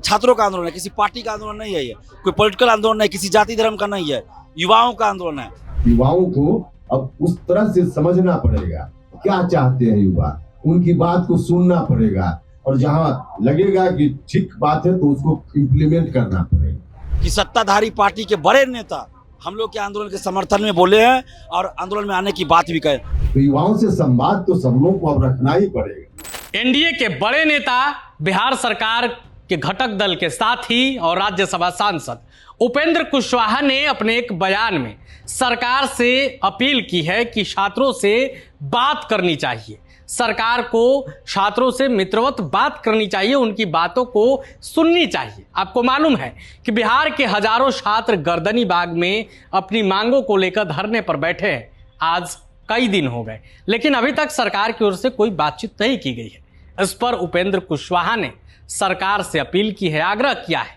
छात्रों का आंदोलन है, किसी पार्टी का आंदोलन नहीं है, ये कोई पॉलिटिकल आंदोलन नहीं, किसी जाति धर्म का नहीं है, युवाओं का आंदोलन है। युवाओं को अब उस तरह से समझना पड़ेगा क्या चाहते हैं युवा, उनकी बात को सुनना पड़ेगा और जहां लगेगा कि ठीक बात है तो उसको इम्प्लीमेंट करना पड़ेगा। कि सत्ताधारी पार्टी के बड़े नेता हम लोग के आंदोलन के समर्थन में बोले हैं और आंदोलन में आने की बात भी कहे। तो युवाओं से संवाद तो सब लोग को अब रखना ही पड़ेगा। एनडीए के बड़े नेता, बिहार सरकार के घटक दल के साथी और राज्यसभा सांसद उपेंद्र कुशवाहा ने अपने एक बयान में सरकार से अपील की है कि छात्रों से बात करनी चाहिए, सरकार को छात्रों से मित्रवत बात करनी चाहिए, उनकी बातों को सुननी चाहिए। आपको मालूम है कि बिहार के हजारों छात्र गर्दनी बाग में अपनी मांगों को लेकर धरने पर बैठे हैं। आज कई दिन हो गए, लेकिन अभी तक सरकार की ओर से कोई बातचीत नहीं की गई है। इस पर उपेंद्र कुशवाहा ने सरकार से अपील की है, आग्रह किया है,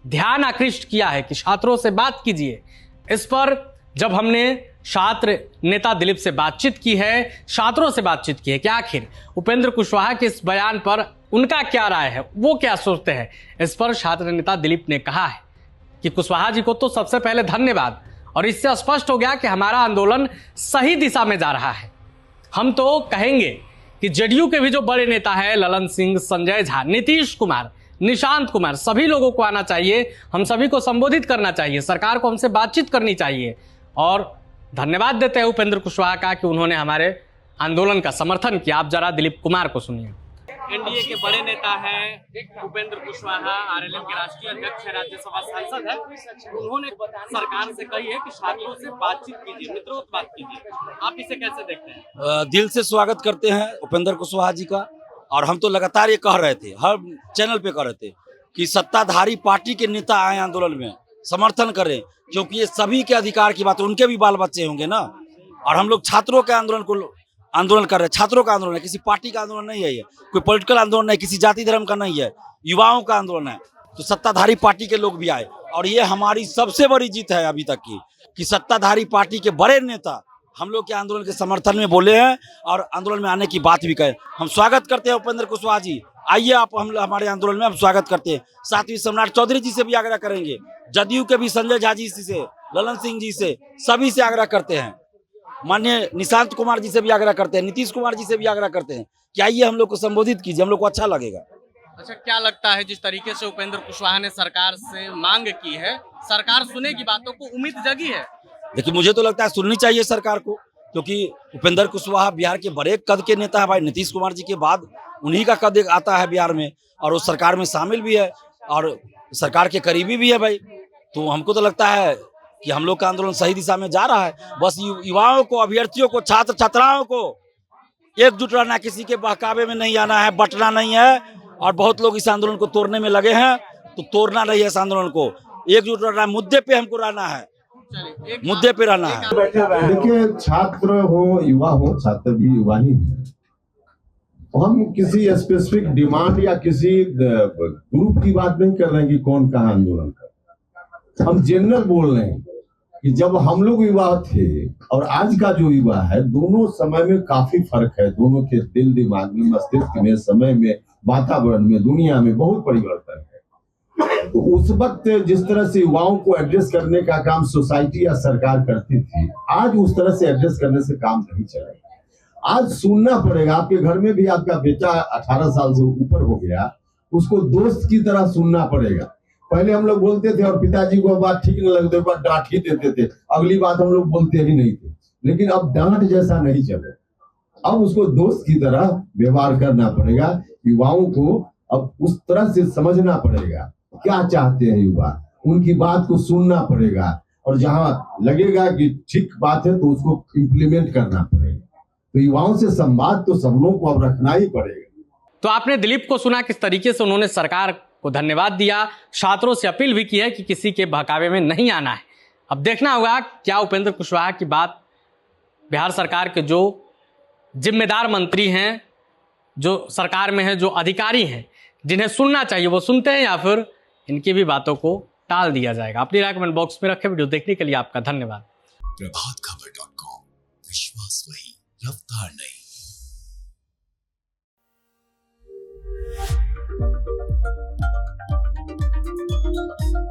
ध्यान आकृष्ट किया है कि छात्रों से बात कीजिए। इस पर जब हमने छात्र नेता दिलीप से बातचीत की है, छात्रों से बातचीत की है कि आखिर उपेंद्र कुशवाहा के इस बयान पर उनका क्या राय है, वो क्या सोचते हैं, इस पर छात्र नेता दिलीप ने कहा है कि कुशवाहा जी को तो सबसे पहले धन्यवाद, और इससे स्पष्ट हो गया कि हमारा आंदोलन सही दिशा में जा रहा है। हम तो कहेंगे कि जेडीयू के भी जो बड़े नेता हैं, ललन सिंह, संजय झा, नीतीश कुमार, निशांत कुमार, सभी लोगों को आना चाहिए, हम सभी को संबोधित करना चाहिए, सरकार को हमसे बातचीत करनी चाहिए। और धन्यवाद देते हैं उपेंद्र कुशवाहा का कि उन्होंने हमारे आंदोलन का समर्थन किया। आप जरा दिलीप कुमार को सुनिए। एनडीए के बड़े नेता हैं उपेंद्र कुशवाहा, आरएलएम के राष्ट्रीय अध्यक्ष है, राज्यसभा सांसद है। उन्होंने सरकार से कही है कि छात्रों से बातचीत कीजिए, मित्रवत बात कीजिए। आप इसे कैसे देखते हैं? दिल से स्वागत करते हैं उपेंद्र कुशवाहा जी का। और हम तो लगातार ये कह रहे थे, हर चैनल पे कह रहे थे कि सत्ताधारी पार्टी के नेता आए आंदोलन में, समर्थन करें, क्योंकि ये सभी के अधिकार की बात है, उनके भी बाल बच्चे होंगे ना। और हम लोग छात्रों के आंदोलन कर रहे हैं, छात्रों का आंदोलन है, किसी पार्टी का आंदोलन नहीं है, ये कोई पॉलिटिकल आंदोलन नहीं, किसी जाति धर्म का नहीं है, युवाओं का आंदोलन है। तो सत्ताधारी पार्टी के लोग भी आए और ये हमारी सबसे बड़ी जीत है अभी तक की, कि सत्ताधारी पार्टी के बड़े नेता हम लोग के आंदोलन के समर्थन में बोले हैं और आंदोलन में आने की बात भी कहे। हम स्वागत करते हैं उपेंद्र कुशवाहा जी, आइए आप हमारे आंदोलन में हम स्वागत करते हैं। साथ ही सम्राट चौधरी जी से भी आग्रह करेंगे, जदयू के भी संजय झा जी से, ललन सिंह जी से, सभी से आग्रह करते हैं, माननीय निशांत कुमार जी से भी आग्रह करते हैं, नीतीश कुमार जी से भी आग्रह करते हैं कि आइए हम लोग को संबोधित कीजिए, हम लोग को अच्छा लगेगा। अच्छा, क्या लगता है जिस तरीके से उपेंद्र कुशवाहा ने सरकार से मांग की है, सरकार सुनेगी बातों को, उम्मीद जगी है? देखिए, मुझे तो लगता है सुननी चाहिए सरकार को, क्योंकि उपेंद्र कुशवाहा बिहार के बड़े कद के नेता है भाई। नीतीश कुमार जी के बाद उन्हीं का कद आता है बिहार में, और वो सरकार में शामिल भी है और सरकार के करीबी भी है भाई। तो हमको तो लगता है कि हम लोग का आंदोलन सही दिशा में जा रहा है। बस युवाओं को, अभ्यर्थियों को, छात्र छात्राओं को एकजुट रहना, किसी के बहकावे में नहीं आना है, बटना नहीं है। और बहुत लोग इस आंदोलन को तोड़ने में लगे हैं, तो तोड़ना नहीं है इस आंदोलन को, एकजुट रहना है, मुद्दे पे हमको रहना है, मुद्दे पे रहना है। देखिए, छात्र हो, युवा हो, छात्र भी युवा ही है। हम किसी स्पेसिफिक डिमांड या किसी ग्रुप की बात नहीं कर रहे हैं कि कौन कहाँ आंदोलन कर, हम जनरल बोल रहे हैं कि जब हम लोग युवा थे और आज का जो युवा है, दोनों समय में काफी फर्क है। दोनों के दिल, दिमाग में, मस्तिष्क में, समय में, वातावरण में, दुनिया में बहुत परिवर्तन है। तो उस वक्त जिस तरह से युवाओं को एड्रेस करने का काम सोसाइटी या सरकार करती थी, आज उस तरह से एड्रेस करने से काम नहीं चलेगा। आज सुनना पड़ेगा। आपके घर में भी आपका बेटा 18 साल से ऊपर हो गया, उसको दोस्त की तरह सुनना पड़ेगा। पहले हम लोग बोलते थे और पिताजी को बात ठीक न लगते पर डांट ही देते थे, अगली बात हम लोग बोलते ही नहीं थे। लेकिन अब डांट जैसा नहीं चले, अब उसको दोस्त की तरह व्यवहार करना पड़ेगा। युवाओं को अब उस तरह से समझना पड़ेगा क्या चाहते हैं युवा, उनकी बात को सुनना पड़ेगा और जहां लगेगा कि ठीक बात है तो उसको इम्प्लीमेंट करना पड़ेगा। तो युवाओं से संवाद तो सब लोगों को अब रखना ही पड़ेगा। तो आपने दिलीप को सुना किस तरीके से उन्होंने सरकार को धन्यवाद दिया, छात्रों से अपील भी की है कि किसी के बहकावे में नहीं आना है। अब देखना होगा क्या उपेंद्र कुशवाहा की बात बिहार सरकार के जो जिम्मेदार मंत्री हैं, जो सरकार में हैं, जो अधिकारी हैं, जिन्हें सुनना चाहिए वो सुनते हैं, या फिर इनकी भी बातों को टाल दिया जाएगा। अपनी राय कमेंट बॉक्स में रखें। वीडियो देखने के लिए आपका धन्यवाद। प्रभातखबर.com, विश्वास वही, रफ्तार नहीं। है।